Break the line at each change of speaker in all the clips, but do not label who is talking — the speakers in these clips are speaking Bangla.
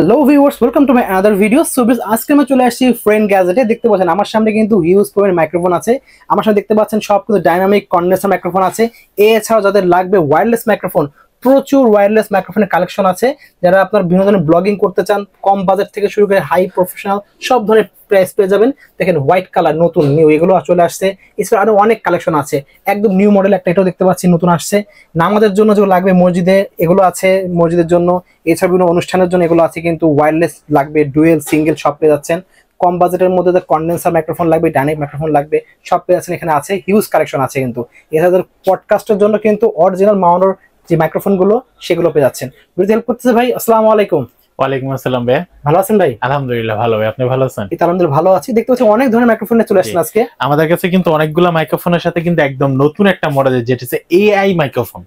Hello viewers, welcome to my another video. So আজকে আমি চলে আসছি ফ্রেন্ড গ্যাজেটে। দেখতে পাচ্ছেন আমার সামনে কিন্তু হিউজ পরিমাণ মাইক্রোফোন আছে। আমার সামনে দেখতে পাচ্ছেন সব কিন্তু ডাইনামিক কন্ডেন্সার মাইক্রোফোন আছে। এছাড়াও যাদের লাগবে ওয়্যারলেস মাইক্রোফোন, প্রচুর ওয়্যারলেস মাইক্রোফোনের কালেকশন আছে। যারা আপনার বিভিন্ন ধরনের ব্লগিং করতে চান, কম বাজেট থেকে শুরু করে হাই প্রফেশনাল সব ধরনের প্রাইস পেয়ে যাবেন। দেখেন হোয়াইট কালার নতুন নিউ এগুলো চলে আসছে। এছাড়া আরো অনেক কালেকশন আছে, একদম নিউ মডেল একটা এটাও দেখতে পাচ্ছি নতুন আসছে। নামাজের জন্য যেগুলো লাগবে মসজিদে এগুলো আছে, মসজিদের জন্য। এছাড়া বিভিন্ন অনুষ্ঠানের জন্য এগুলো আছে, কিন্তু ওয়্যারলেস লাগবে ডুয়েল সিঙ্গেল সব পেয়ে যাচ্ছেন। কম বাজেটের মধ্যে কন্ডেন্সার মাইক্রোফোন লাগবে, ডাইনামিক মাইক্রোফোন লাগবে, সব পেয়ে যাচ্ছেন। এখানে আছে হিউজ কালেকশন আছে। কিন্তু এছাড়া পডকাস্টের জন্য কিন্তু অরিজিনাল মাউন্টের যে মাইক্রোফোন গুলো সেগুলো পেয়ে যাচ্ছেন। বুঝতে হেল্প করতেছে ভাই। আসসালামু আলাইকুম।
ওয়ালাইকুম আসসালাম ভাই,
ভালো আছেন ভাই?
আলহামদুলিল্লাহ ভালো ভাই, আপনি ভালো আছেন?
আলহামদুলিল্লাহ ভালো আছি। দেখতে পাচ্ছি অনেক ধরনের মাইক্রোফোন চলে আসছেন আজকে
আমাদের কাছে। কিন্তু অনেকগুলো মাইক্রোফোনের সাথে কিন্তু একদম নতুন একটা মডেল, যেটা হচ্ছে এআই মাইক্রোফোন।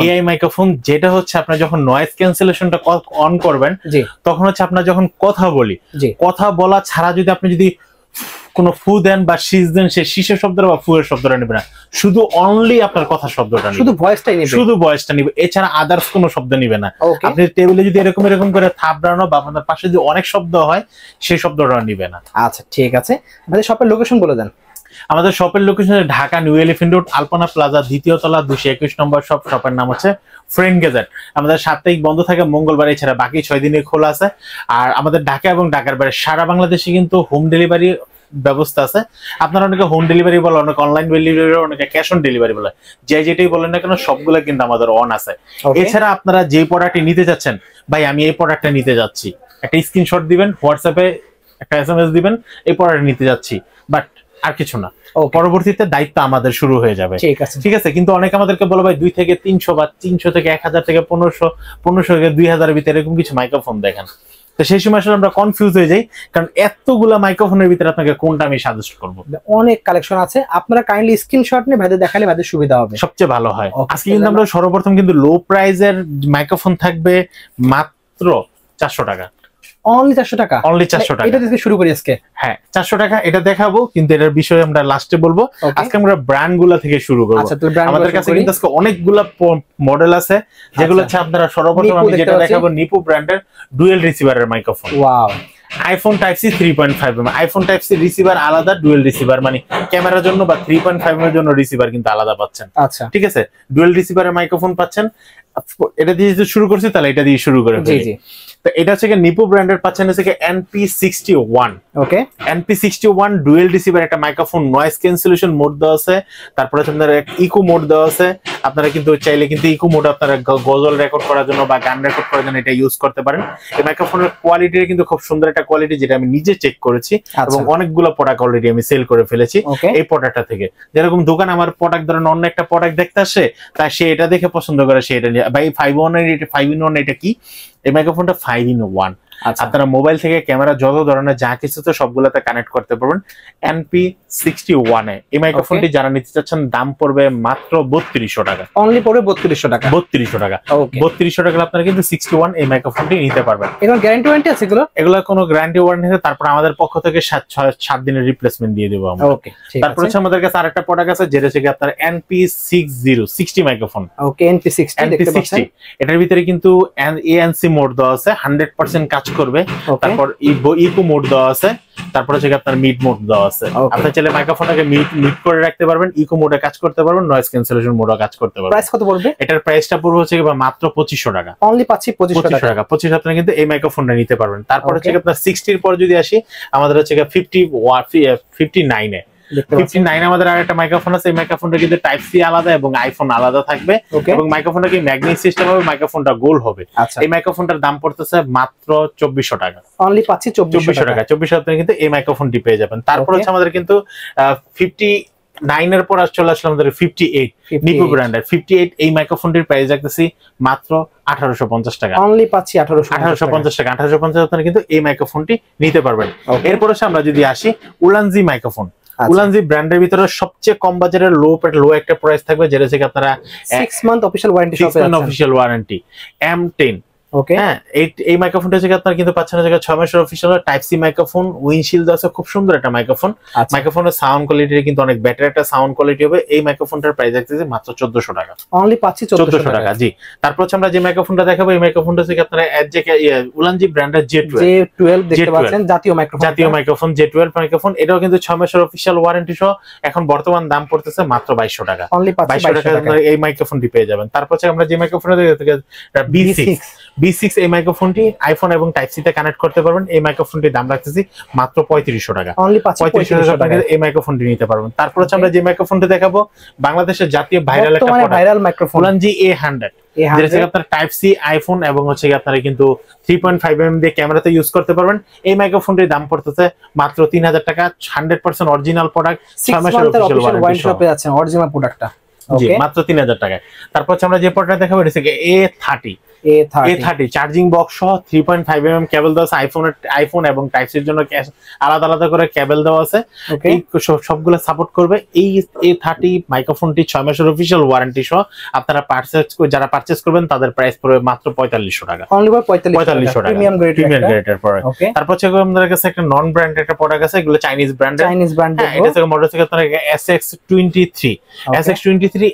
এআই মাইক্রোফোন যেটা হচ্ছে আপনার যখন নয়েজ ক্যান্সেলেশনটা অন করবেন, তখন হচ্ছে আপনার যখন কথা বলি, কথা বলা ছাড়া যদি কোনো ফু দেন বা শীষ দেন, সে শীষের শব্দটা বা ফুয়ের শব্দটা নেবে না, শুধু অনলি আপনার কথা শব্দটা নেবে, শুধু ভয়েসটা নিবে, এছাড়া আদার্স কোনো শব্দ নিবে না। আপনি টেবিলে যদি এরকম করে থাপড়ানো বা আপনার পাশে যদি অনেক শব্দ হয়, সেই শব্দটা নিবে না।
আচ্ছা ঠিক আছে, আমাদের শপের লোকেশন বলে দেন।
আমাদের শপের location Dhaka new elephant road, Alpana plaza, দ্বিতীয় তলা, 221 নম্বর শপ। শপের নাম হচ্ছে ফ্রেন্ড গ্যাজেট। আমাদের সাপ্তাহিক বন্ধ থাকে মঙ্গলবার, এছাড়া বাকি 6 দিনে খোলা আছে। আর আমাদের ঢাকা এবং ঢাকার বাইরে সারা বাংলাদেশে কিন্তু হোম ডেলিভারি ব্যবস্থা আছে। আপনারা অনেকে হোম ডেলিভারি বলে, অনেকে অনলাইন ডেলিভারি, অনেকে ক্যাশ অন ডেলিভারি বলে, যেটাই বলেন না কেন সবগুলো কিন্তু আমাদের অন আছে। এছাড়া আপনারা যে প্রোডাক্টটি নিতে যাচ্ছেন, ভাই আমি এই প্রোডাক্টটা নিতে যাচ্ছি, একটা স্ক্রিনশট দিবেন, হোয়াটসঅ্যাপে একটা SMS দিবেন, এই প্রোডাক্ট নিতে যাচ্ছি, বাট আর কিছু না। পরবর্তীতে দায়িত্ব আমাদের শুরু হয়ে যাবে। ঠিক আছে। কিন্তু অনেকে আমাদেরকে বলে ভাই 2 থেকে 300 বা 300 থেকে 1000 থেকে 1500 থেকে 2000 এর ভিতরে এরকম কিছু মাইক্রোফোন দেখেন। তো সেই সময় আসলে আমরা কনফিউজ হয়ে যাই, কারণ এতগুলা মাইক্রোফোনের ভিতরে আপনাকে কোনটা আমি সাজেস্ট করব।
অনেক কালেকশন আছে, আপনারা কাইন্ডলি স্ক্রিনশট নিয়ে ভাইদের দেখালে ভাইদের সুবিধা হবে,
সবচেয়ে ভালো হয়। আজকে কিন্তু আমরা সর্বপ্রথম কিন্তু লো প্রাইজের মাইক্রোফোন থাকবে মাত্র 400 টাকা।
অনলি 400 টাকা।
অনলি 400 টাকা।
এটা থেকে শুরু করি আজকে।
হ্যাঁ 400 টাকা এটা দেখাবো, কিন্তু এটার বিষয়ে আমরা লাস্টে বলবো। আজকে আমরা ব্র্যান্ড গুলা থেকে শুরু করব। আমাদের কাছে কিন্তু আজকে অনেকগুলা মডেল আছে, যেগুলো হচ্ছে আপনারা সর্বপ্রথম আমি যেটা দেখাবো নিপু ব্র্যান্ডের ডুয়েল রিসিভারের microphone.
Wow.
IPhone type C 3.5 iPhone type C receiver আলাদা, ডুয়েল রিসিভার মানে ক্যামেরার জন্য বা 3.5 এর জন্য রিসিভার কিন্তু আলাদা পাচ্ছেন।
আচ্ছা
ঠিক আছে, ডুয়েল রিসিভারের মাইক্রোফোন পাচ্ছেন। এটা দিয়ে যদি শুরু করছি তাহলে এটা দিয়ে শুরু করে ফেলি। তো এটা হচ্ছে নিপু ব্র্যান্ডের পাচ্ছেন হচ্ছে NP61।
ওকে,
NP61 ডুয়েল রিসিভার একটা মাইক্রোফোন, নয়েজ ক্যান্সেলেশন মোড দেওয়া আছে, তারপরে আপনার ইকো মোড দেওয়া আছে। আপনারা কিন্তু চাইলে কিন্তু ইকো মোড আপনারা গজল রেকর্ড করার জন্য বা গান রেকর্ড করার জন্য এটা ইউজ করতে পারেন। এই মাইক্রোফোনের কোয়ালিটি কিন্তু খুব সুন্দর একটা কোয়ালিটি, যেটা আমি নিজে চেক করেছি এবং অনেকগুলো প্রোডাক্ট অলরেডি আমি সেল করে ফেলেছি এই প্রোডাক্টটা থেকে। যেরকম দোকান আমার প্রোডাক্ট ধরেন অন্য একটা প্রোডাক্ট দেখতে আসে, তাই সে এটা দেখে পছন্দ করে, সে এটা নিয়ে ভাই 5-in-1 এটা কি, এই মাইক্রোফোনটা 5-in-1। আপনারা মোবাইল থেকে ক্যামেরা যত ধরনের যা কিছু তো সবগুলোতে কানেক্ট করতে পারবেন। NP61 এই মাইক্রোফোনটি যারা নিতে চাচ্ছেন দাম পড়বে মাত্র 3200 টাকা।
অনলি পড়বে 3200 টাকা।
3200 টাকা। 3200 টাকা আপনারা কিন্তু 61 এই মাইক্রোফোনটি নিতে পারবেন।
এগুলো গ্যারান্টি ওয়ারেন্টি আছে?
এগুলো কোনো গ্যারান্টি ওয়ারেন্টি আছে, তারপর আমাদের পক্ষ থেকে 7 দিনের রিপ্লেসমেন্ট দিয়ে দেবো আমরা।
ওকে,
তারপর হচ্ছে আমাদের কাছে আরেকটা প্রোডাক্ট আছে, যেটা হচ্ছে আপনার NP60 মাইক্রোফোন।
ওকে, NP60
এটার ভিতরে কিন্তু ANC মোড দেওয়া আছে, 100% কাজ করবে। তারপর ইকো মোড দেওয়া আছে, তারপর হচ্ছে আপনার মিড মোড দেওয়া আছে। আপনি চাইলে মাইক্রোফোনটাকে মিড করে রাখতে পারবেন, ইকো মোডে কাজ করতে পারবেন, নয়েজ ক্যান্সেলেশন মোডে কাজ করতে পারবেন।
প্রাইস কত পড়বে?
এটার প্রাইসটা পড়বে হচ্ছে মাত্র 2500 টাকা।
অনলি পাচ্ছি 2500 টাকা।
25 আপনারা কিন্তু এই মাইক্রোফোনটা নিতে পারবেন। তারপর হচ্ছে আপনার 60 এর পর যদি আসি, আমাদের হচ্ছে 59 আমাদের আরেকটা মাইক্রোফোন আছে। এই মাইক্রোফোনটা কিন্তু টাইপ সি আলাদা এবং আইফোন আলাদা থাকবে, এবং মাইক্রোফোনটা কি ম্যাগনেট সিস্টেম হবে, মাইক্রোফোনটা গোল হবে। এই মাইক্রোফোনটার দাম পড়তেছে মাত্র 2400 টাকা।
অনলি পাচ্ছি 2400 টাকা।
2400 আপনারা কিন্তু এই মাইক্রোফোনটি পেয়ে যাবেন। তারপর হচ্ছে আমাদের কিন্তু 59 এর পর চলে আসলে আমাদের 58 নিপু ব্র্যান্ডের 58 এই মাইক্রোফোনটির প্রাইস রাখতেছি মাত্র 1850 টাকা।
অনলি পাচ্ছি 1850
টাকা। 1850 আপনারা কিন্তু এই মাইক্রোফোনটি নিতে পারবেন। এরপর আমরা যদি আসি উলানজি মাইক্রোফোন। উলানজি ব্র্যান্ডের ভিতরে সবচেয়ে কম বাজারের লো একটা প্রাইস থাকবে, যেটা থেকে আপনারা
6 month official warranty
official warranty M10
ওকে
হ্যাঁ, এই মাইক্রোফোনটা হচ্ছে আপনারা কিন্তু পাচ্ছেন হচ্ছে 6 মাসের official type C microphone, windshield আছে, খুব সুন্দর একটা মাইক্রোফোন। মাইক্রোফোনের সাউন্ড কোয়ালিটি কিন্তু অনেক বেটার একটা সাউন্ড কোয়ালিটি হবে। এই মাইক্রোফোনটার প্রাইস আছে মাত্র 1400 টাকা।
অনলি পাচ্ছি 1400
টাকা। জি, তারপর হচ্ছে আমরা যে মাইক্রোফোনটা দেখাবো, এই মাইক্রোফোনটা হচ্ছে আপনারা উলানজি ব্র্যান্ডের J12
দেখতে পাচ্ছেন, জাতীয় মাইক্রোফোন
J12 মাইক্রোফোন। এটাও কিন্তু 6 মাসের অফিশিয়াল ওয়ারেন্টি সহ এখন বর্তমান দাম পড়তেছে মাত্র 2200 টাকা।
অনলি 2200 টাকা
এই মাইক্রোফোনটি পেয়ে যাবেন। তারপর হচ্ছে আমরা যে মাইক্রোফোনটা B6 এই মাইক্রোফোনটি আইফোন এবং টাইপ সি তে কানেক্ট করতে পারবেন। এই মাইক্রোফোনটির দাম রাখতেছি মাত্র 3500 টাকা।
অনলি 3500 টাকা
এই মাইক্রোফোনটি নিতে পারবেন। তারপর হচ্ছে আমরা যে মাইক্রোফোনটি দেখাবো, বাংলাদেশের জাতীয় ভাইরাল একটা
ভাইরাল মাইক্রোফোন
উলানজি A100, যেটা আপনার টাইপ সি আইফোন এবং হচ্ছে আপনারা কিন্তু 3.5mm দিয়ে ক্যামেরাতে ইউজ করতে পারবেন। এই মাইক্রোফোনটির দাম পড়তেছে মাত্র 3000 টাকা। 100% অরিজিনাল প্রোডাক্ট, 6 মাসের অফিশিয়াল ওয়ারেন্টি
শপে আছে অরিজিনাল প্রোডাক্টটা।
জি, মাত্র 3000 টাকায়। তারপর হচ্ছে আমরা যে প্রোডাক্টটা দেখাবো এটা হচ্ছে A30 চার্জিং বক্স সহ 3.5mm কেবল দেওয়া আছে। আইফোন এবং টাইপ সির জন্য আলাদা আলাদা করে কেবল দেওয়া আছে। এই সবগুলো সাপোর্ট করবে। এই A30 মাইক্রোফোনটি 6 মাসের অফিশিয়াল ওয়ারেন্টি সহ আপনারা যারা পারচেজ করবেন তাদের প্রাইস পড়বে মাত্র 4500 টাকা।
অনলি 4500 টাকা
প্রিমিয়াম গ্রেডের প্রোডাক্ট। তারপর হচ্ছে আমাদের কাছে একটা নন ব্র্যান্ডেড একটা প্রোডাক্ট আছে, এগুলো চাইনিজ ব্র্যান্ডের। এটা থেকে মডেল থেকে আপনারা SX23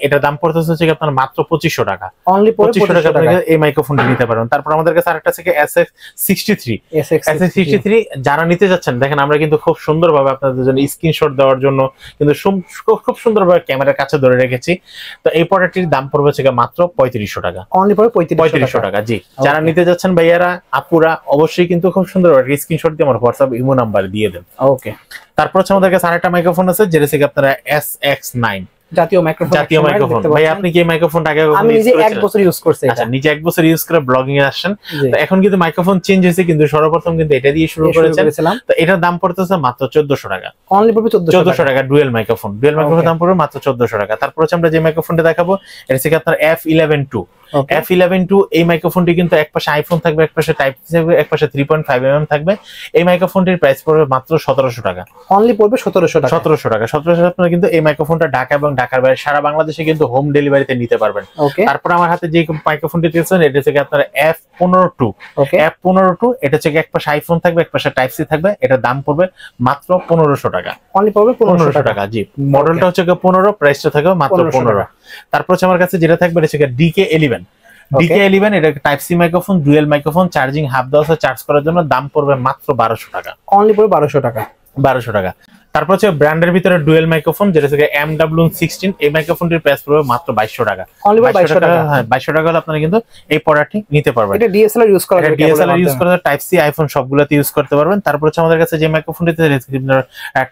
এটা দাম পড়তেছে হচ্ছে আপনার মাত্র 2500 টাকা।
অনলি
2500 টাকা এই মাইক্রোফোনটি নিতে পারবেন। তারপর আমাদের কাছে আরেকটা আছে SX63 যারা নিতে যাচ্ছেন, দেখেন আমরা কিন্তু খুব সুন্দরভাবে আপনাদের জন্য স্ক্রিনশট দেওয়ার জন্য কিন্তু খুব সুন্দরভাবে ক্যামেরার কাছে ধরে রেখেছি। তো এই প্রোডাক্টটির দাম পড়বে হচ্ছে মাত্র 3500 টাকা।
অনলি
3500 টাকা। জি, যারা নিতে যাচ্ছেন ভাইয়ারা আপুরা অবশ্যই কিন্তু খুব সুন্দরভাবে স্ক্রিনশট দিয়ে আমার হোয়াটসঅ্যাপ ইমো নাম্বার দিয়ে দেন।
ওকে।
তারপর হচ্ছে আমাদের কাছে আরেকটা মাইক্রোফোন আছে, যেটা থেকে আপনারা SX9 জাতীয় মাইক্রোফোন। ভাই আপনি কি মাইক্রোফোনটা আগে
আমি নিজে 1 বছর ইউজ করছি।
আচ্ছা, নিজে 1 বছর ইউজ করে ব্লগিং এ আসছেন। তো এখন কিন্তু মাইক্রোফোন চেঞ্জ হয়েছে, কিন্তু সর্বপ্রথম কিন্তু এটা দিয়ে শুরু করেছিলাম। তো এটার দাম পড়তেছে মাত্র 1400 টাকা।
অনলি পড়বে 1400
টাকা। ডুয়েল মাইক্রোফোনের দাম পড়বে মাত্র 1400 টাকা। তারপর হচ্ছে আমরা যে মাইক্রোফোনটা দেখাবো এটা হচ্ছে আপনার F11.2 এই মাইক্রোফোনটি কিন্তু এক পাশে আইফোন থাকবে, এক পাশে টাইপ সি থাকবে, এক পাশে 3.5mm থাকবে। এই মাইক্রোফোনটির প্রাইস পড়বে মাত্র 1700 টাকা।
অনলি পড়বে 1700 টাকা।
1700 আপনারা কিন্তু এই মাইক্রোফোনটা ঢাকা এবং ঢাকার বাইরে সারা বাংলাদেশে কিন্তু হোম ডেলিভারিতে নিতে পারবেন। তারপর আমার হাতে যে মাইক্রোফোনটি দিয়েছেন এটা হচ্ছে আপনার F15.2 এটা হচ্ছে এক পাশে আইফোন থাকবে, এক পাশে টাইপ সি থাকবে। এটার দাম পড়বে মাত্র 1500 টাকা।
অনলি পড়বে 1500
টাকা। জি, মডেলটা হচ্ছে 15, প্রাইসটা থাকবে মাত্র 15। তারপর হচ্ছে আমার কাছে যেটা থাকবে এটা হচ্ছে DK11 এটা type C microphone, dual microphone, charging hub দেওয়া আছে চার্জ করার জন্য। দাম পড়বে মাত্র 1200 টাকা।
অনলি পড়বে 1200 টাকা।
1200 টাকা। তারপর হচ্ছে ব্র্যান্ডের ভিতরে ডুয়াল মাইক্রোফোন, যেটা হচ্ছে MW16 এই মাইক্রোফোনটির প্রাইস পড়বে মাত্র 2200 টাকা।
অনলি 2200 টাকা।
হ্যাঁ, 2200 টাকা হলে আপনারা কিন্তু এই প্রোডাক্টটি নিতে পারবেন।
এটা DSLR ইউজ করা যাবে,
DSLR ইউজ করা টাইপ সি আইফোন সবগুলোতে ইউজ করতে পারবেন। তারপর হচ্ছে আমাদের কাছে যে মাইক্রোফোনটিতে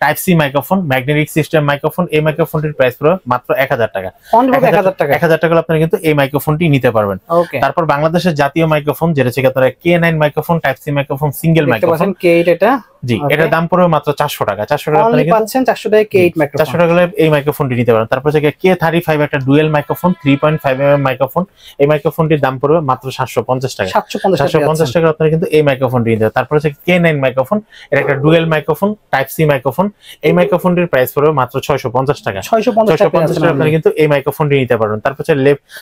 type C microphone, magnetic system microphone, এই মাইক্রোফোনটির প্রাইস পড়বে মাত্র 1000 টাকা।
অনলি 1000 টাকা।
1000 টাকা আপনারা কিন্তু এই মাইক্রোফোনটি নিতে পারবেন। তারপর বাংলাদেশের জাতীয় মাইক্রোফোন, যেটা হচ্ছে আপনারা K9 microphone, type C microphone, single microphone.
K8 এটা।
জি, এটার দাম পড়বে মাত্র 400 টাকা। 400 টাকা আপনারা কিন্তু
পাচ্ছেন 400 টাকা K8 মাইক্রোফোন।
400 টাকা এই মাইক্রোফোনটি নিতে পারেন। তারপর হচ্ছে K35 একটা ডুয়াল মাইক্রোফোন, 3.5mm মাইক্রোফোন। এই মাইক্রোফোনটির দাম পড়বে মাত্র 750 টাকা। 750 টাকা আপনারা কিন্তু এই মাইক্রোফোনটি নিতে পারেন। তারপর হচ্ছে K9 মাইক্রোফোন, এটা একটা dual microphone, type C microphone. এই মাইক্রোফোনটির প্রাইস পড়বে মাত্র 650 টাকা। 650 টাকা আপনারা কিন্তু এই মাইক্রোফোনটি নিতে পারবেন।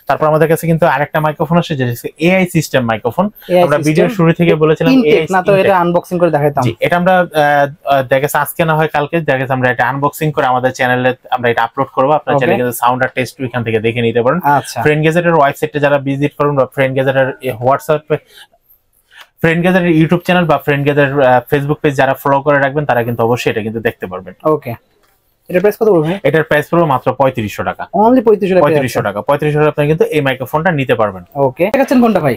তারপর আমাদের কাছে কিন্তু আরেকটা মাইক্রোফোন আছে, যেটা হচ্ছে AI সিস্টেম মাইক্রোফোন। আমরা ভিডিওর শুরু থেকে বলেছিলাম AI
না, তো এটা আনবক্সিং করে দেখাইতাম।
জি, এটা আমরা দেখেছি আজকে না হয় কালকে দেখেছি, আমরা এটা আনবক্সিং করে আমাদের চ্যানেলে আমরা এটা আপলোড করব। আপনারা চাইলে কিন্তু সাউন্ড আর টেস্ট এখান থেকে দেখে নিতে পারেন। ফ্রেন্ড গ্যাজেটের ওয়েবসাইটে যারা ভিজিট করুন বা ফ্রেন্ড গ্যাজেটের হোয়াটসঅ্যাপে ফ্রেন্ড গ্যাজেটের ইউটিউব চ্যানেল বা ফ্রেন্ড গ্যাজেটের ফেসবুক পেজ যারা ফলো করে রাখবেন তারা কিন্তু অবশ্যই এটা কিন্তু দেখতে পারবেন।
ওকে। এটার প্রাইস কত পড়বে?
এটার প্রাইস পড়বে মাত্র 3500 টাকা।
অনলি
3500 টাকা। 3500 টাকা আপনি কিন্তু এই মাইক্রোফোনটা নিতে পারবেন।
ওকে। দেখাচ্ছেন কোনটা ভাই?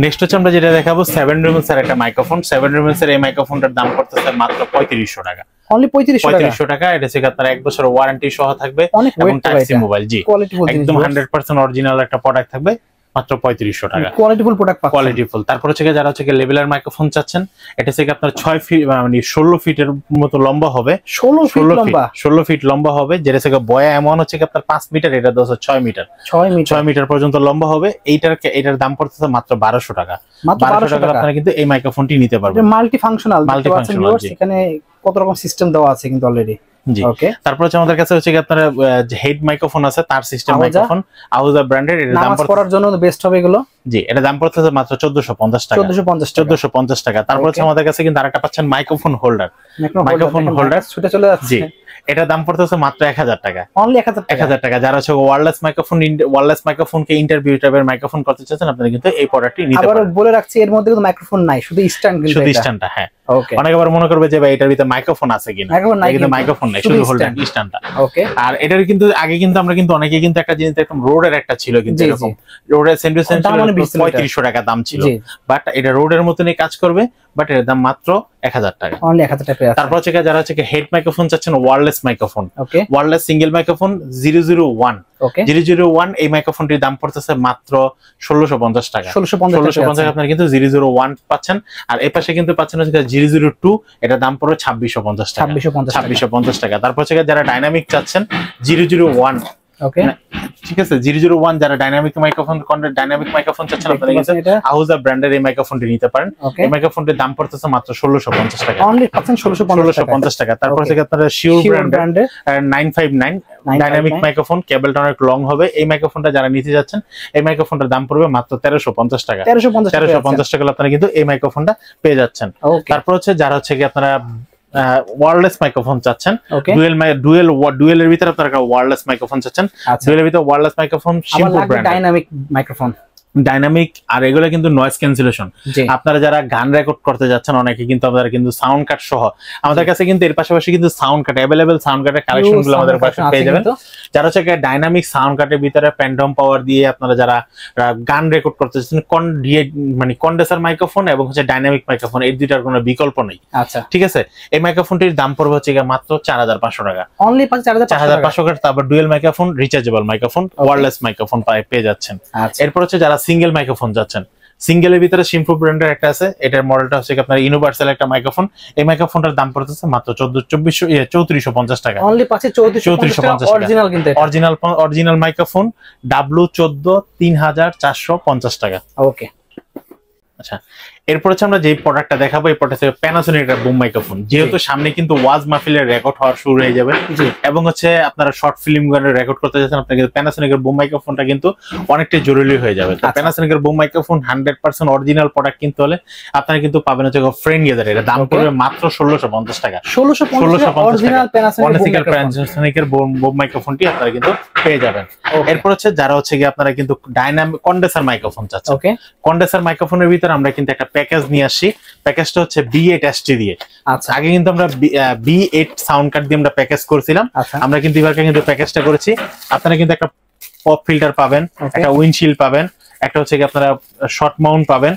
নেক্সট হচ্ছে আমরা যেটা দেখাবো 7 Lumens এর একটা মাইক্রোফোন। 7 Lumens এর এই মাইক্রোফোনটার দাম পড়তেছে মাত্র 3500 টাকা।
অনলি 3500
টাকা। এটা হচ্ছে আপনার 1 বছর ওয়ারেন্টি সহ থাকবে এবং টাইপ সি মোবাইল। জি, একদম 100% অরিজিনাল একটা প্রোডাক্ট থাকবে, মাত্র 3500 টাকা।
কোয়ালিটিফুল প্রোডাক্ট পাচ্ছেন।
কোয়ালিটিফুল। তারপর হচ্ছে যারা হচ্ছে লেভেলার মাইক্রোফোন চাচ্ছেন, এটা হচ্ছে আপনার 6 ফিট মানে 16 ফিটের মতো লম্বা হবে।
16
ফিট লম্বা হবে, যেটা হচ্ছে বয়া এমন হচ্ছে আপনার 5 মিটার, এটা 6 মিটার। 6 মিটার পর্যন্ত লম্বা হবে। এটার দাম পড়তেছে মাত্র 1200 টাকা। 1200 টাকা আপনারা কিন্তু এই মাইক্রোফোনটি নিতে পারবেন।
Multi functional. এখানে কত রকম সিস্টেম দেওয়া আছে কিন্তু অলরেডি।
জি
ওকে
তারপর হচ্ছে আমাদের কাছে হচ্ছে কি আপনার হেড মাইক্রোফোন আছে তার সিস্টেম মাইক্রোফোন আউজা ব্র্যান্ডের, এর দাম
পড়ার জন্য বেস্ট হবে এগুলো।
জি এটা দাম পড়তেছে মাত্র 1450 টাকা। 1450 টাকা। তারপর হচ্ছে আমাদের কাছে কিন্তু আরেকটা পাচ্ছেন মাইক্রোফোন হোল্ডার, মাইক্রোফোন হোল্ডার
ছুটে চলে যাচ্ছে।
জি এটা দাম পড়তেছে মাত্র 1000 টাকা।
অনলি 1000
টাকা। যারা হচ্ছে ওয়্যারলেস মাইক্রোফোনকে ইন্টারভিউ টাইপের মাইক্রোফোন করতে চাচ্ছেন আপনারা কিন্তু এই প্রোডাক্টটি নিতে পারেন।
আবার বলে রাখছি এর মধ্যে কিন্তু মাইক্রোফোন নাই, শুধু স্ট্যান্ড,
শুধু স্ট্যান্ডটা। হ্যাঁ
ওকে।
অনেকে আবার মনে করবে যে ভাই এটার ভিতরে মাইক্রোফোন আছে কিনা, কিন্তু মাইক্রোফোন নাই, শুধু হোল্ডার স্ট্যান্ডটা।
ওকে। আর
এটার কিন্তু আগে কিন্তু আমরা কিন্তু অনেকে কিন্তু একটা জিনিস দেখতাম, রোডের একটা ছিল কিন্তু এরকম, রোডের সেন্টার 3500 টাকা দাম ছিল, বাট এটা রোডের মতনই কাজ করবে, বাট এর দাম মাত্র 1000 টাকা।
অনলি 1000 টাকা।
তারপর হচ্ছে যারা হচ্ছে হেড মাইক্রোফোন চাচ্ছেন, ওয়্যারলেস মাইক্রোফোন,
ওকে,
ওয়্যারলেস সিঙ্গেল মাইক্রোফোন 001,
ওকে
001 এই মাইক্রোফোনটির দাম পড়তেছে মাত্র 1650 টাকা। 1650 আপনারা কিন্তু 001 পাচ্ছেন। আর এই পাশে কিন্তু পাচ্ছেন হচ্ছে 002, এটা দাম পড়বে 2650 টাকা। 2650 টাকা। তারপর হচ্ছে যারা ডাইনামিক চাচ্ছেন 001,
ওকে
ঠিক আছে, 001 যারা ডাইনামিক মাইক্রোফোন চাচ্ছেন আপনারা কিন্তু আউজা ব্র্যান্ডের এই মাইক্রোফোনটি নিতে পারেন। এই মাইক্রোফোনটির দাম পড়তেছে মাত্র 1650 টাকা।
অনলি পাচ্ছেন 1650
টাকা। তারপর হচ্ছে আপনারা শিওর ব্র্যান্ডের 959 ডাইনামিক মাইক্রোফোন, কেবলটা অনেক লং হবে। এই মাইক্রোফোনটা যারা নিতে যাচ্ছেন এই মাইক্রোফোনটার দাম পড়বে মাত্র 1350 টাকা। 1350 টাকা আপনারা কিন্তু এই মাইক্রোফোনটা পেয়ে যাচ্ছেন। তারপর হচ্ছে যারা হচ্ছে কি আপনারা ওয়্যারলেস মাইক্রোফোন চাচ্ছেন, ডুয়েলের ভিতরে আপনারা ওয়্যারলেস মাইক্রোফোন চাচ্ছেন, ডুয়েলের ভিতরে ওয়্যারলেস মাইক্রোফোন, শিম্পু ব্র্যান্ড
ডাইনামিক মাইক্রোফোন,
ডাইনামিক। আর এগুলো কিন্তু নয়েজ ক্যান্সেলেশন। আপনারা যারা গান রেকর্ড করতে যাচ্ছেন অনেকে কিন্তু আপনারা কিন্তু সাউন্ড কাট সহ আমাদের কাছে কিন্তু এর পাশাপাশি কিন্তু সাউন্ড কাট अवेलेबल, সাউন্ড কাটের কালেকশন গুলো আমাদের কাছে পেয়ে যাবেন। যারা হচ্ছে ডাইনামিক সাউন্ড কাটের ভিতরে প্যান্টম পাওয়ার দিয়ে আপনারা যারা গান রেকর্ড করতে যাচ্ছেন, মানে কন্ডেন্সার মাইক্রোফোন এবং হচ্ছে ডাইনামিক মাইক্রোফোন, এই দুইটার কোনো বিকল্প নেই। আচ্ছা ঠিক আছে। এই মাইক্রোফোনটির দাম পড়বে হচ্ছে মাত্র 4500 টাকা। অনলি 4500 টাকা। তারপর dual microphone, rechargeable microphone, wireless microphone পেয়ে যাচ্ছেন। এরপর হচ্ছে যারা সিঙ্গেল মাইক্রোফোন যাচ্ছেন, সিঙ্গেলের ভিতরে শিম্পু ব্র্যান্ডের একটা আছে, এটার মডেলটা হচ্ছে আপনার ইউনিভার্সাল একটা মাইক্রোফোন। এই মাইক্রোফোনটার দাম পড়তেছে মাত্র 3450 টাকা। অনলি পাচ্ছে 3450 অরিজিনাল, কিন্তু অরিজিনাল মাইক্রোফোন W14 3450 টাকা। ওকে আচ্ছা। এরপর হচ্ছে আমরা যে প্রোডাক্টটা দেখাবো, এই প্রোডাক্ট হচ্ছে প্যানাসোনিক এর বুম মাইক্রোফোন। যেহেতু সামনে কিন্তু ওয়াজ মাহফিলের রেকর্ড হওয়া শুরু হয়ে যাবে এবং হচ্ছে আপনারা শর্ট ফিল্ম গানের রেকর্ড করতে যাচ্ছেন, আপনারা কিন্তু প্যানাসোনিক এর বুম মাইক্রোফোনটা কিন্তু অনেকটাই জরুরি হয়ে যাবে। তো প্যানাসোনিক এর বুম মাইক্রোফোন 100% অরিজিনাল প্রোডাক্ট কিনতে হলে আপনারা কিন্তু পাবেন হচ্ছে ফ্রেন্ড গেজার, এর দাম পড়বে মাত্র 1650 টাকা। 1650 অরিজিনাল প্যানাসোনিক এর বুম মাইক্রোফোনটি আপনারা কিন্তু পেয়ে যাবেন। এরপর হচ্ছে যারা হচ্ছে কি আপনারা কিন্তু ডাইনামিক কন্ডেন্সার মাইক্রোফোন চাচ্ছেন, কন্ডেন্সার মাইক্রোফোনের ভিতরে আমরা কিন্তু একটা প্যাকেজ নিয়ে আসি। প্যাকেজটা হচ্ছে B8 ST দিয়ে। আচ্ছা আগে কিন্তু আমরা B8 সাউন্ড কার্ড দিয়ে আমরা প্যাকেজ করেছিলাম, আমরা কিন্তু এবার কিন্তু প্যাকেজটা করেছি। আপনারা কিন্তু একটা পপ ফিল্টার পাবেন, একটা উইন্ডশিল্ড পাবেন, একটা হচ্ছে কি আপনারা শর্ট মাউন্ট পাবেন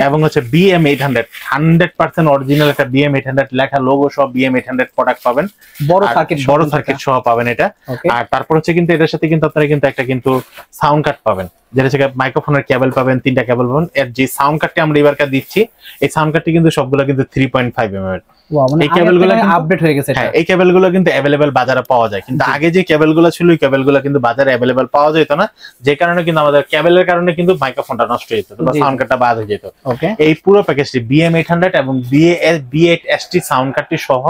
এবং হচ্ছে BM800 100% অরিজিনাল একটা BM800 লেখা লোগো সহ BM800 প্রোডাক্ট পাবেন, বড় সার্কিট সহ পাবেন এটা। আর তারপর হচ্ছে কিন্তু এটার সাথে কিন্তু আপনারা কিন্তু একটা কিন্তু সাউন্ড কার্ড পাবেন, যেটা হচ্ছে মাইক্রোফোনের কেবল পাবেন, 3টা কেবল পাবেন। এর যে সাউন্ড কার্ডটি আমরা এবারকার দিচ্ছি, এই সাউন্ড কার্ডটি কিন্তু সবগুলো কিন্তু 3.5 mm এর। এই কেবলগুলো আপডেট হয়ে গেছে। হ্যাঁ এই কেবলগুলো কিন্তু अवेलेबल বাজারে পাওয়া যায়, কিন্তু আগে যে কেবলগুলো ছিল ওই কেবলগুলো কিন্তু বাজারে अवेलेबल পাওয়া যেত না, যে কারণে কিন্তু আমাদের কেবলের কারণে কিন্তু মাইক্রোফোনটা নষ্ট হয়ে যেত বা সাউন্ড কার্ডটা বাদ হয়ে যেত। এই পুরো প্যাকেজটি BM800 এবং B8 ST সাউন্ড কার্ডটি সহ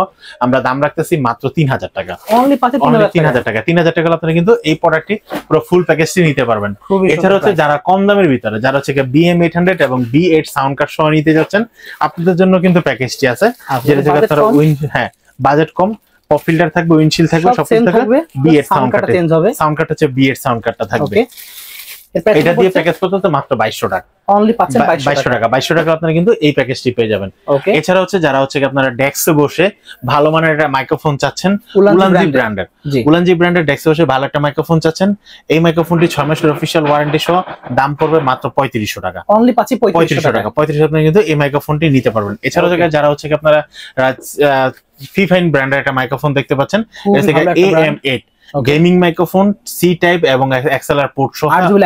আমরা দাম রাখতেছি মাত্র 3000 টাকা। অনলি 3000 টাকা। 3000 টাকা আপনারা কিন্তু এই প্রোডাক্টটি পুরো ফুল প্যাকেজটি নিতে পারবেন। এছাড়া হচ্ছে যারা কম দামের ভিতরে, যারা হচ্ছে BM800 এবং B8 সাউন্ড কার্ড সহ নিতে যাচ্ছেন, আপনাদের জন্য কিন্তু প্যাকেজটি আছে, যেটা হ্যাঁ বাজেট কম, পপ ফিল্টার থাকবে, উইন্ডশিল্ড থাকবে, সব কিছু থাকবে। B8 সাউন্ড কার্ড চেঞ্জ হবে, সাউন্ড কার্ড হচ্ছে B8 সাউন্ড কার্ডটা থাকবে। এটা দিয়ে প্যাকেজ করতে মাত্র 2200 টাকা। অনলি পাচ্ছেন 2200 টাকা। 2200 টাকা আপনারা কিন্তু এই প্যাকেজটি পেয়ে যাবেন। এছাড়া হচ্ছে যারা হচ্ছে আপনারা ডেস্কে বসে ভালো মানের একটা মাইক্রোফোন চাচ্ছেন, উলানজি ব্র্যান্ডের ডেস্কে বসে ভালো একটা মাইক্রোফোন চাচ্ছেন, এই মাইক্রোফোনটি 6 মাসের অফিশিয়াল ওয়ারেন্টি সহ দাম পড়বে মাত্র 3500 টাকা। অনলি পাচ্ছি 3500 টাকা। 3500 আপনারা কিন্তু এই মাইক্রোফোনটি নিতে পারবেন। এছাড়াও যারা হচ্ছে আপনারা ফিফাইন ব্র্যান্ডের একটা মাইক্রোফোন দেখতে পাচ্ছেন, AM8 gaming microphone, C type এবং এক্সএলআর পোর্ট সহ, RGB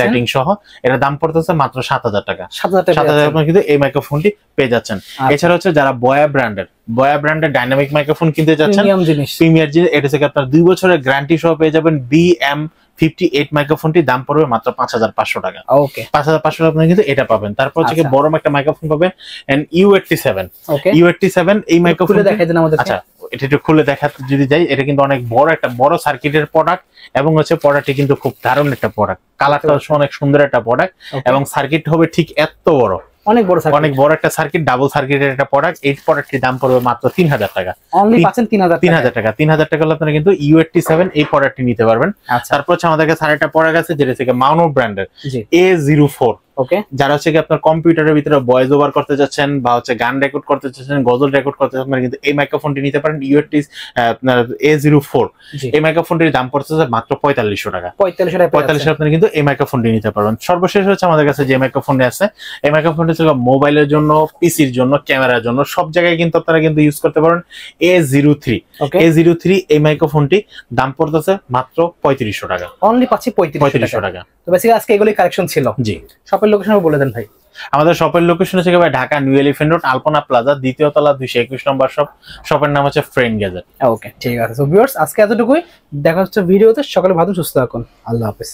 লাইটিং সহ, এর দাম পড়তেছে মাত্র 7000 টাকা। 7000 আপনারা কিন্তু এই মাইক্রোফোনটি পেয়ে যাচ্ছেন। এছাড়া হচ্ছে যারা বয়া ব্র্যান্ডের ডাইনামিক মাইক্রোফোন কিনতে যাচ্ছেন, প্রিমিয়ার জিনিস, এটা থেকে আপনারা 2 বছরের গ্যারান্টি সহ পেয়ে যাবেন। BM58 মাইক্রোফোনটি দাম পড়বে মাত্র 5500 টাকা। ওকে 5500 টাকা আপনারা কিন্তু এটা পাবেন। তারপর হচ্ছে বড় একটা মাইক্রোফোন পাবেন U87। U87 এই মাইক্রোফোন দেখাই দেন আমাদের। আচ্ছা এটা একটু খুলে দেখাতে যদি যাই, এটা কিন্তু অনেক বড় সার্কিটের প্রোডাক্ট এবং হচ্ছে প্রোডাক্টটি কিন্তু খুব দারুণ একটা প্রোডাক্ট, কালারটা অনেক সুন্দর একটা প্রোডাক্ট এবং সার্কিট হবে ঠিক এত বড়,
অনেক বড়
একটা সার্কিট, ডাবল সার্কিটের একটা প্রোডাক্ট। এই প্রোডাক্টটির দাম পড়বে মাত্র 3000 টাকা।
অনলি পাচ্ছেন 3000 টাকা।
3000 টাকা হলে আপনারা কিন্তু U87 এই প্রোডাক্টটি নিতে পারবেন। তারপর হচ্ছে আমাদের কাছে আরেকটা প্রোডাক্ট আছে যেটা থেকে মাউনো ব্র্যান্ডের A04।
ওকে,
যারা হচ্ছে কি আপনার কম্পিউটারের ভিতরে ভয়েস ওভার করতে যাচ্ছেন বা হচ্ছে গান রেকর্ড করতে চাচ্ছেন, গজল রেকর্ড করতে চাচ্ছেন, কিন্তু এই মাইক্রোফোনটি নিতে পারেন। আপনার A04 এই মাইক্রোফোনটির দাম পড়তেছে মাত্র 4500 টাকা। 4500 আপনারা কিন্তু এই মাইক্রোফোনটি নিতে পারবেন। সর্বশেষ হচ্ছে আমাদের কাছে যে মাইক্রোফোনটি আছে, এই মাইক্রোফোনটি হচ্ছে মোবাইলের জন্য, পিসির জন্য, ক্যামেরার জন্য, সব জায়গায় কিন্তু আপনারা কিন্তু ইউজ করতে পারেন। A03 এই মাইক্রোফোনটি দাম পড়তেছে মাত্র 3500 টাকা।
অনলি পাচ্ছি 3500 টাকা। তো বেসিক্যালি আজকে এগুলোই কালেকশন ছিল।
জি,
শপের লোকেশন বলে দেন ভাই।
আমাদের শপের লোকেশন হচ্ছে ভাই Dhaka new elephant road, Alpana plaza, দ্বিতীয় তলা, 221 নম্বর শপ। শপের নাম হচ্ছে ফ্রেন্ড গ্যাজেট।
ওকে, ঠিক আছে। সো ভিউয়ার্স, আজকে এতটুকুই। দেখা হচ্ছে ভিডিওতে। সকালে ভালো সুস্থ থাকুন। আল্লাহ হাফেজ।